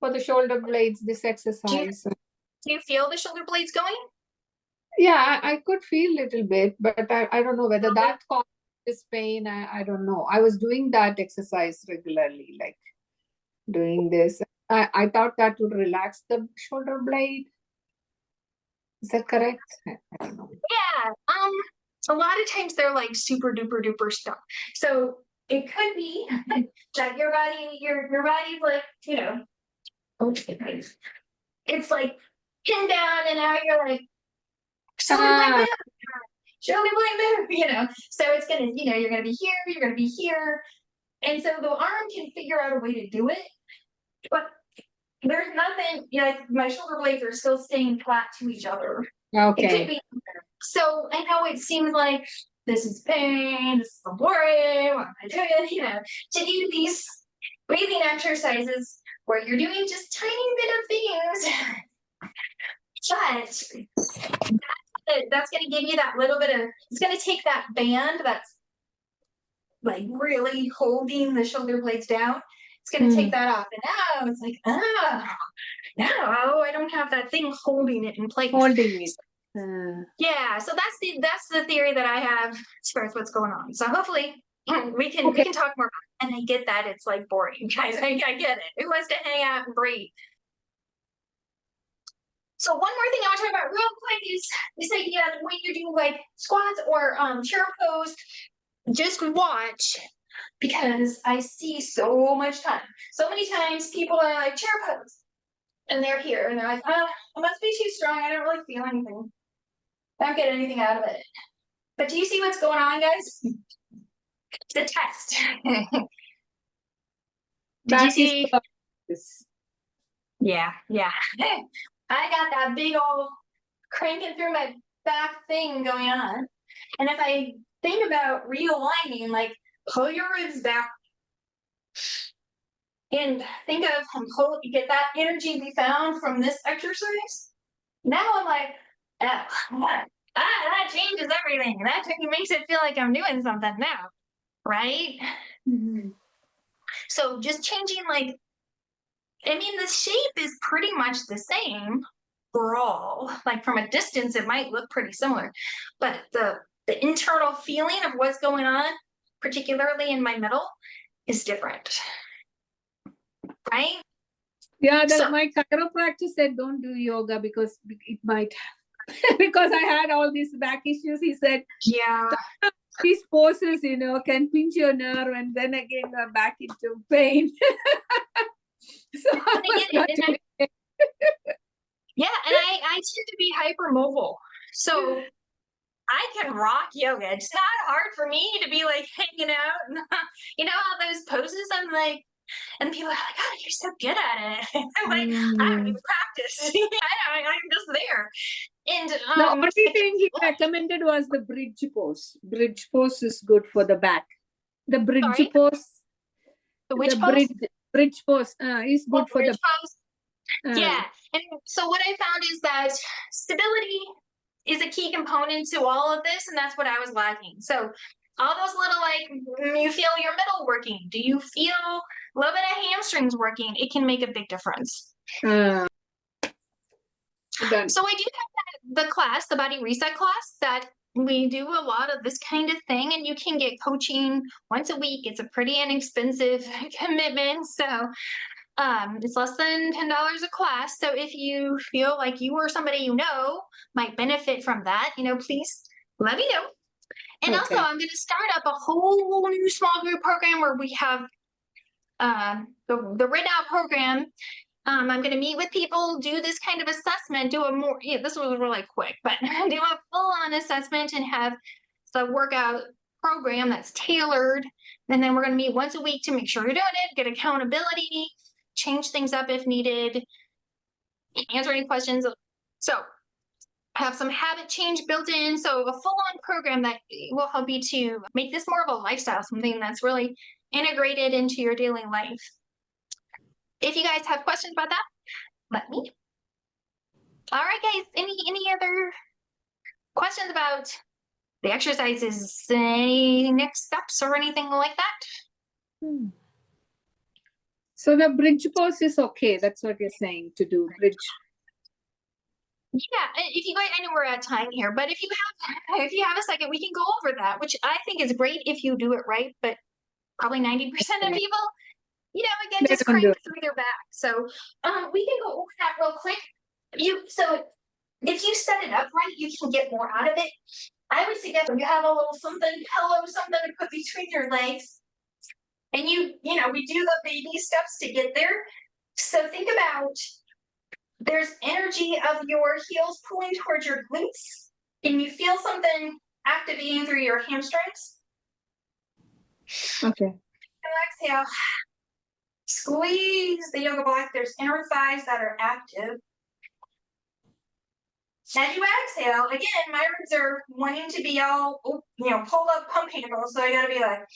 For the shoulder blades, this exercise. Do you feel the shoulder blades going? Yeah, I could feel a little bit, but I don't know whether that causes this pain. I don't know. I was doing that exercise regularly, like doing this. I thought that would relax the shoulder blade. Is that correct? I don't know. Yeah. A lot of times they're like super duper duper stuck. So it could be that your body's like, it's like pinned down, and now you're like shoulder blade move, shoulder blade move, So it's gonna, you're gonna be here, you're gonna be here. And so the arm can figure out a way to do it, but there's nothing, like my shoulder blades are still staying flat to each other. It could Okay. be. So I know it seems like this is pain, this is the worry, what am I doing? To do these breathing exercises where you're doing just tiny bit of things. But that's going to give you that little bit of, it's going to take that band that's like really holding the shoulder blades down. It's going to take that off. And now it's like, now I don't have that thing holding it in place. Holding it. Yeah, so that's the theory that I have as far as what's going on. So hopefully we can talk more about it. And I get that it's like boring, guys. I get it. Who wants to hang out and breathe? So one more thing I want to talk about real quick is this idea that when you do like squats or chair pose, just watch, because I see so many times people are like chair pose and they're here and they're like, oh, I must be too strong. I don't really feel anything. I don't get anything out of it. But do you see what's going on, guys? It's a test. Did you see? Yeah. I got that big old cranking through my back thing going on. And if I think about realigning, like pull your ribs back and think of and get that energy we found from this exercise. Now I'm like, that changes everything. That makes it feel like I'm doing something now, right? Mm-hmm. So just changing, like, I mean, the shape is pretty much the same for all. Like from a distance, it might look pretty similar, but the internal feeling of what's going on, particularly in my middle, is different, right? Yeah, my chiropractor said don't do yoga because it might because I had all these back issues. He said, yeah, these poses, can pinch your nerve and then again back into pain. So yeah, and I tend to be hypermobile, so I can rock yoga. It's not hard for me to be like hanging out. And, all those poses. I'm like, and people are like, "Oh, you're so good at it." I'm like, I don't even practice. I'm just there. And the only thing he recommended was the bridge pose. Bridge pose is good for the back. The bridge pose. The which pose? Bridge pose is good for the pose. Yeah, and so what I found is that stability is a key component to all of this, and that's what I was lacking. So all those little, like, you feel your middle working. Do you feel a little bit of hamstrings working? It can make a big difference. So I do have the class, the body reset class, that we do a lot of this kind of thing, and you can get coaching once a week. It's a pretty inexpensive commitment. So it's less than $10 a class. So if you feel like you or somebody might benefit from that, please let me know. And also, I'm going to start up a whole new small group program where we have the written out program. I'm going to meet with people, do this kind of assessment, this was really quick, but do a full-on assessment and have the workout program that's tailored. And then we're going to meet once a week to make sure you're doing it, get accountability, change things up if needed, answer any questions. So have some habit change built in. So a full-on program that will help you to make this more of a lifestyle, something that's really integrated into your daily life. If you guys have questions about that, let me know. All right, guys, any other questions about the exercises, any next steps or anything like that? So the bridge pose is okay. That's what you're saying, to do bridge. Yeah, if you guys, I know we're at time here, but if you have a second, we can go over that, which I think is great if you do it right, but probably 90% of people, again, just crank through their back. So we can go over that real quick. So if you set it up right, you can get more out of it. I would suggest you have a little something to put between your legs. And we do the baby steps to get there. So think about, there's energy of your heels pulling towards your glutes, and you feel something activating through your hamstrings. Okay. Exhale. Squeeze the yoga block. There's inner thighs that are active. As you exhale, again, my ribs are wanting to be all, pulled up pump handles. So I gotta be like,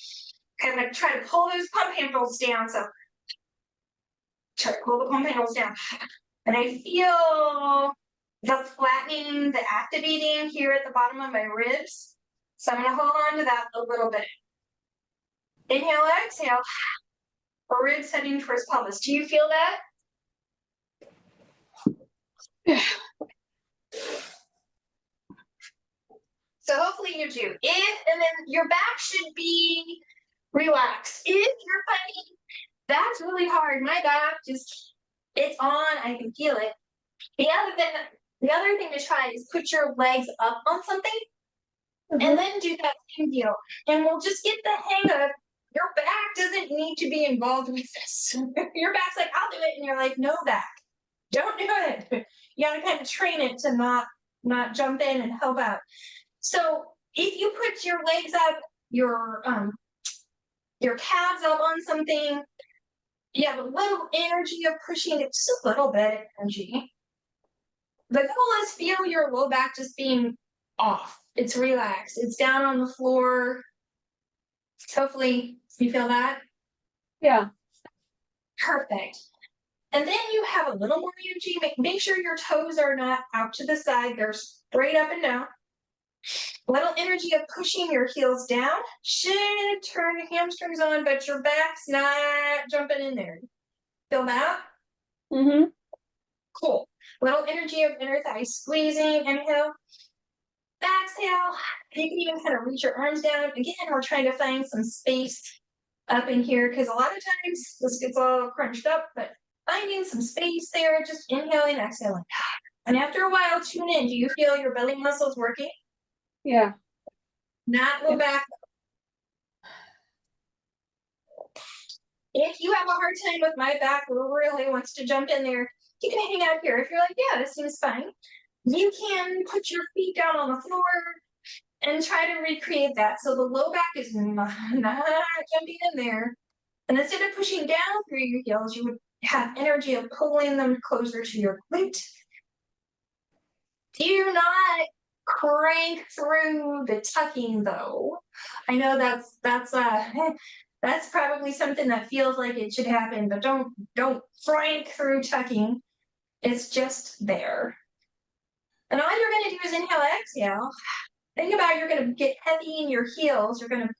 kind of try to pull those pump handles down. So try to pull the pump handles down. And I feel the flattening, the activating here at the bottom of my ribs. So I'm gonna hold on to that a little bit. Inhale, exhale. Ribs heading towards pelvis. Do you feel that? So hopefully you do. And then your back should be relaxed. If you're finding that's really hard, my back just, it's on, I can feel it. The other thing to try is put your legs up on something and then do that same deal. And we'll just get the hang of your back doesn't need to be involved with this. Your back's like, I'll do it. And you're like, no back, don't do it. You gotta kind of train it to not jump in and help out. So if you put your legs up, your calves up on something, you have a little energy of pushing it, just a little bit of energy. The goal is feel your low back just being off. It's relaxed. It's down on the floor. Hopefully you feel that. Yeah. Perfect. And then you have a little more energy. Make sure your toes are not out to the side. They're straight up and down. Little energy of pushing your heels down. Should turn the hamstrings on, but your back's not jumping in there. Feel that? Mm-hmm. Cool. Little energy of inner thigh squeezing. Inhale. Exhale. You can even kind of reach your arms down. Again, we're trying to find some space up in here because a lot of times this gets all crunched up, but finding some space there, just inhaling, exhaling. And after a while, tune in. Do you feel your belly muscles working? Yeah. Not low back. If you have a hard time with my back or really wants to jump in there, you can hang out here. If you're like, yeah, this seems fine, you can put your feet down on the floor and try to recreate that. So the low back is not jumping in there. And instead of pushing down through your heels, you would have energy of pulling them closer to your glute. Do not crank through the tucking though. I know that's probably something that feels like it should happen, but don't crank through tucking. It's just there. And all you're gonna do is inhale, exhale. Think about you're gonna get heavy in your heels. You're gonna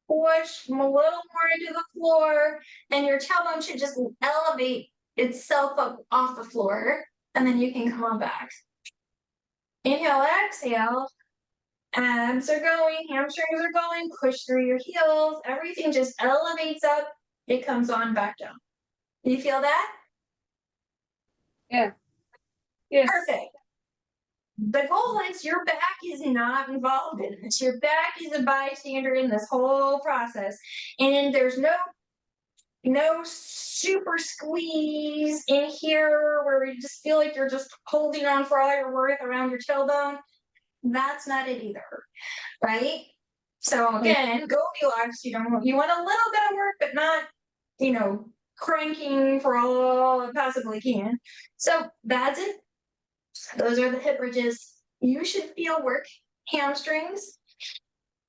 push a little more into the floor, and your tailbone should just elevate itself up off the floor, and then you can come on back. Inhale, exhale. Abs are going, hamstrings are going, push through your heels. Everything just elevates up. It comes on back down. Do you feel that? Yeah. Yes. Perfect. The goal is your back is not involved in this. Your back is a bystander in this whole process. And there's no super squeeze in here where you just feel like you're just holding on for all your worth around your tailbone. That's not it either, right? So again, Goldilocks, you want a little bit of work, but not, cranking for all it possibly can. So that's it. Those are the hip bridges. You should feel work, hamstrings,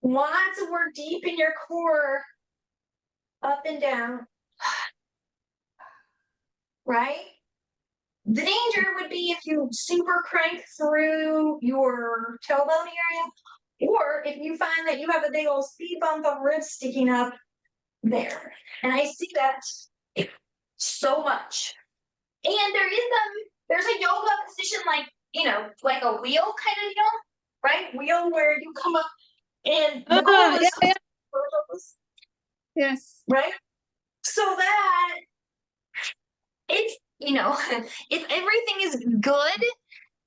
lots of work deep in your core, up and down, right? The danger would be if you super crank through your tailbone area, or if you find that you have a big old speed bump of ribs sticking up there. And I see that so much. And there's a yoga position like a wheel kind of deal, right? Wheel where you come up and the goal is Yeah. Yes. right? So that it's if everything is good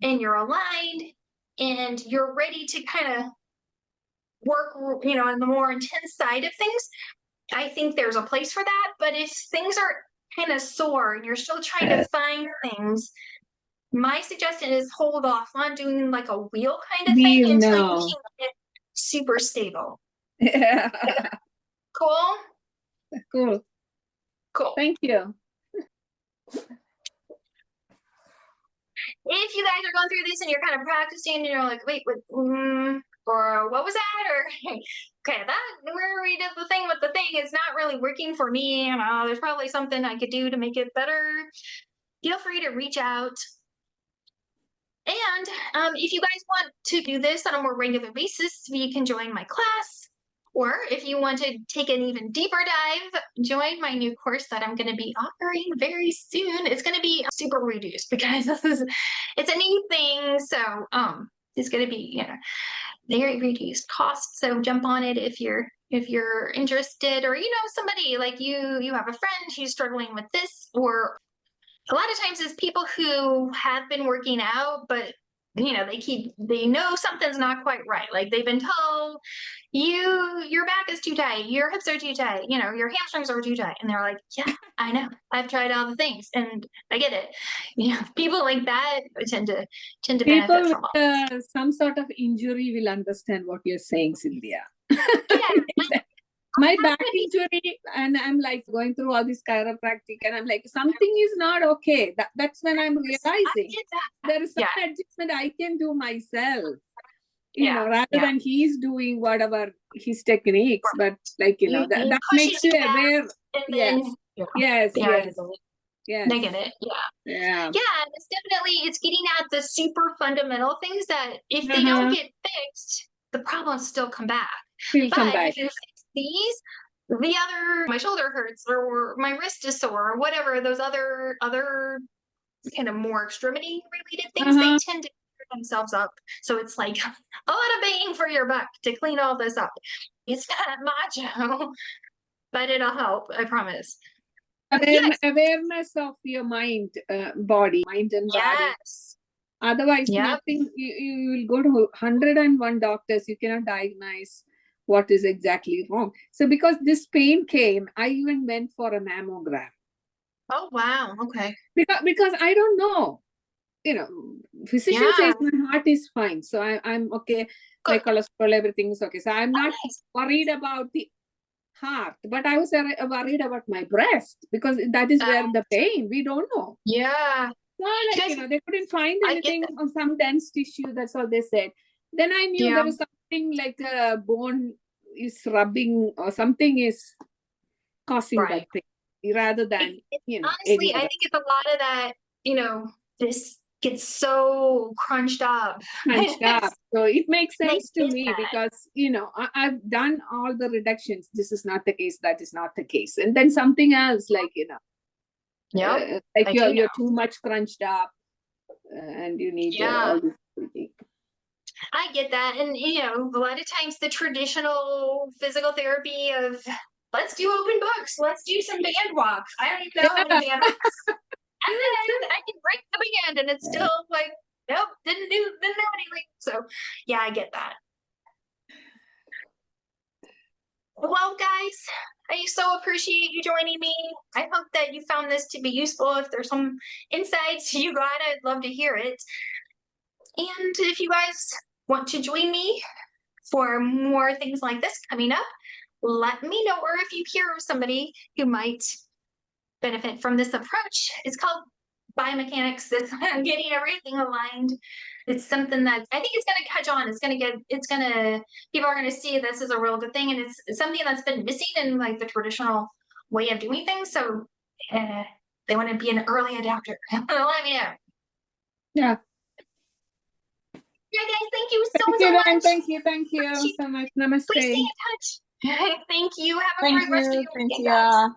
and you're aligned and you're ready to kind of work, on the more intense side of things, I think there's a place for that. But if things are kind of sore and you're still trying to find things, my suggestion is hold off on doing like a wheel kind of thing until you can get super stable. Yeah. Cool? Cool. Cool. Thank you. If you guys are going through this and you're kind of practicing and you're like, wait, what, or what was that? Or, okay, where we did the thing with the thing is not really working for me. There's probably something I could do to make it better. Feel free to reach out. And if you guys want to do this on a more regular basis, you can join my class. Or if you want to take an even deeper dive, join my new course that I'm going to be offering very soon. It's going to be super reduced because it's a new thing. So it's going to be very reduced cost. So jump on it if you're interested, or somebody like you have a friend who's struggling with this, or a lot of times it's people who have been working out, but they know something's not quite right. Like they've been told your back is too tight, your hips are too tight, your hamstrings are too tight. And they're like, yeah, I know. I've tried all the things and I get it. People like that tend to benefit People from with some sort of injury will understand what you're saying, Cynthia. Yeah. My back injury, and I'm like going through all this chiropractic, and I'm like, something is not okay. That's when I'm realizing there is some adjustment I can do myself, rather than he's doing whatever his techniques. But that makes you aware. Yes. Yes. I get it. Yeah. It's getting at the super fundamental things that if they don't get fixed, the problems still come back. If you fix these, my shoulder hurts or my wrist is sore or whatever, those other kind of more extremity related things, they tend to clear themselves up. So it's like a lot of bang for your buck to clean all this up. It's not macho, but it'll help, I promise. Awareness of your mind and body. Otherwise, nothing. You will go to 101 doctors. You cannot diagnose what is exactly wrong. So because this pain came, I even went for a mammogram. Oh, wow. Okay. Because I don't know. Physician says my heart is fine. So I'm okay. Good. My cholesterol, everything is okay. So I'm not worried about the heart, but I was worried about my breast because that is where the pain, we don't know. Yeah. So they couldn't find anything on some dense tissue. That's all they said. Then I knew there was something like a bone is rubbing or something is causing that pain rather than, honestly, I think it's a lot of that, this gets so crunched up. So it makes sense to me because, I've done all the reductions. This is not the case. That is not the case. And then something else like, like you're too much crunched up and you need all this. I get that. And, a lot of times the traditional physical therapy of let's do open books, let's do some band walks. I don't even know how many band walks. And then I can break the band and it's still like, nope, didn't know anything. So yeah, I get that. Well, guys, I so appreciate you joining me. I hope that you found this to be useful. If there's some insights you got, I'd love to hear it. And if you guys want to join me for more things like this coming up, let me know. Or if you hear of somebody who might benefit from this approach, it's called biomechanics. It's getting everything aligned. It's something that I think it's going to catch on. People are going to see this as a real good thing. And it's something that's been missing in like the traditional way of doing things. So they want to be an early adopter. Let me know. Yeah. Yeah, guys, thank you so much. Thank you so much. Namaste. Please stay in touch. Thank you. Have a great rest of your Thank day, you. guys.